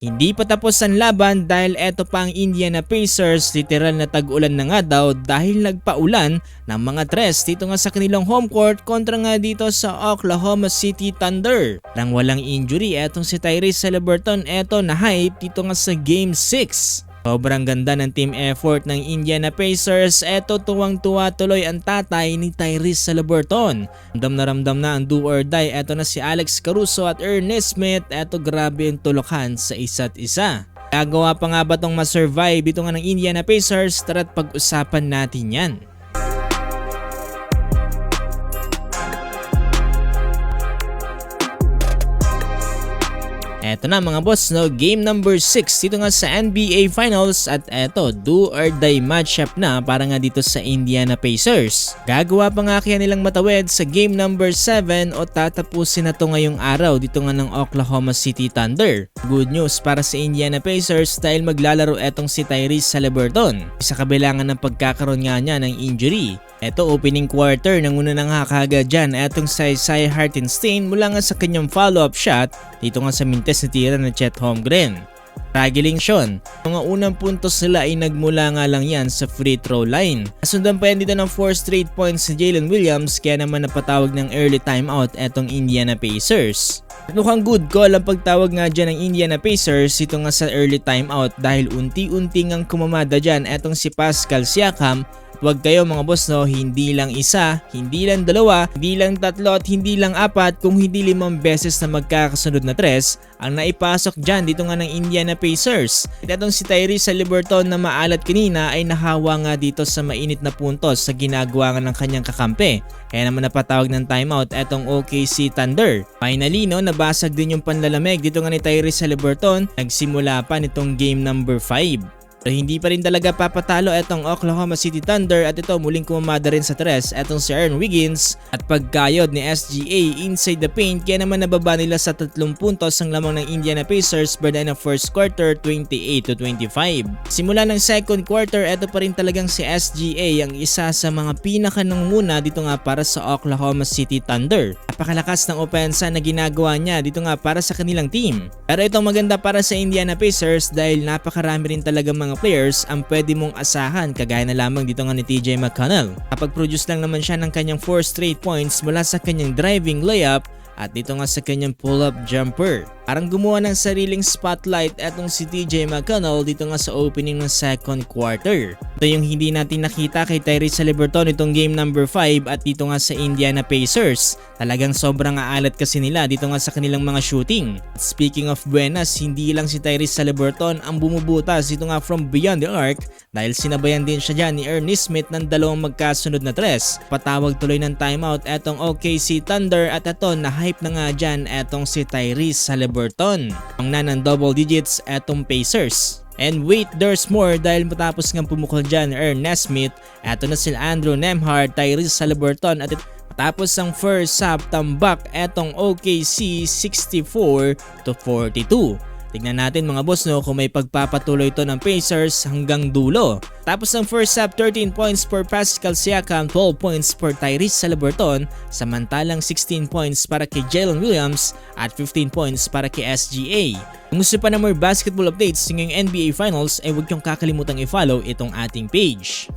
Hindi pa tapos ang laban dahil eto pa ang Indiana Pacers, literal na tag-ulan na nga daw dahil nagpaulan ng mga tres dito nga sa kanilang home court kontra nga dito sa Oklahoma City Thunder. Nang walang injury, etong si Tyrese Haliburton eto na hype dito nga sa Game 6. Sobrang ganda ng team effort ng Indiana Pacers. Eto tuwang-tuwa tuloy ang tatay ni Tyrese Haliburton. Ramdam na ang do or die. Eto na si Alex Caruso at Ernest Smith. Eto grabe ang tulokan sa isa't isa. Gagawa pa nga ba tong ma-survive ito nga ng Indiana Pacers? Tara't pag-usapan natin yan. Eto na mga boss, no, game number 6 dito nga sa NBA Finals at eto, do or die matchup na para nga dito sa Indiana Pacers. Gagawa pa nga kaya nilang matawid sa game number 7 o tatapusin na to ngayong araw dito nga ng Oklahoma City Thunder. Good news para sa Indiana Pacers dahil maglalaro etong si Tyrese Haliburton. Sa kabilangan ng pagkakaroon nga niya ng injury. Eto opening quarter nang una nang hakagad dyan etong si Isaiah Hartenstein mula nga sa kanyang follow-up shot dito nga sa mintes na tira na Chet Holmgren. Tragiling Sean, mga unang puntos nila ay nagmula nga lang yan sa free throw line. Nasundan pa yan dito ng 4 straight points si Jalen Williams kaya naman napatawag ng early timeout etong Indiana Pacers. At mukhang good call ang pagtawag nga dyan ng Indiana Pacers ito nga sa early timeout dahil unti-unti ngang kumamada dyan etong si Pascal Siakam. Huwag kayo mga boss, no, hindi lang isa, hindi lang dalawa, hindi lang tatlo at hindi lang apat kung hindi 5 beses na magkakasunod na tres ang naipasok dyan dito nga ng Indiana Pacers. Itong si Tyrese Haliburton na maalat kanina ay nahawa nga dito sa mainit na puntos sa ginagawa nga ng kanyang kakampi. Kaya naman napatawag ng timeout etong OKC Thunder. Finally, no, nabasag din yung panlalamig dito nga ni Tyrese Haliburton. Nagsimula pa nitong game number 5. Pero hindi pa rin talaga papatalo etong Oklahoma City Thunder at ito muling kumamada rin sa tres etong si Aaron Wiggins at pagkayod ni SGA inside the paint kaya naman nababa nila sa 3 puntos ang lamang ng Indiana Pacers by the end of first quarter 28-25. Simula ng second quarter ito pa rin talagang si SGA ang isa sa mga pinakananguna dito nga para sa Oklahoma City Thunder. Napakalakas ng opensa na ginagawa niya dito nga para sa kanilang team. Pero itong maganda para sa Indiana Pacers dahil napakarami rin talaga mga players ang pwede mong asahan kagaya na lamang dito nga ni TJ McConnell. Kapag-produce lang naman siya ng kanyang 4 straight points mula sa kanyang driving layup at dito nga sa kanyang pull-up jumper. Parang gumawa ng sariling spotlight etong si TJ McConnell dito nga sa opening ng second quarter. Ito yung hindi natin nakita kay Tyrese Haliburton itong game number 5 at dito nga sa Indiana Pacers. Talagang sobrang aalat kasi nila dito nga sa kanilang mga shooting. Speaking of buenas, hindi lang si Tyrese Haliburton ang bumubutas dito nga from beyond the arc dahil sinabayan din siya dyan ni Ernest Smith ng 2 magkasunod na tres. Patawag tuloy ng timeout etong OKC Thunder at ito na hype na nga dyan etong si Tyrese Haliburton. Ang ng double digits etong Pacers. And wait, there's more dahil matapos nga pumukol dyan Ernest Smith, eto na sila Andrew Nembhard, Tyrese Haliburton at matapos ang first half tambak etong OKC 64-42. Tignan natin mga boss, no, kung may pagpapatuloy ito ng Pacers hanggang dulo. Tapos ang first half 13 points for Pascal Siakam, 12 points for Tyrese Haliburton, samantalang 16 points para kay Jalen Williams at 15 points para kay SGA. Kung gusto pa na more basketball updates ngayong NBA Finals ay huwag niyong kakalimutang i-follow itong ating page.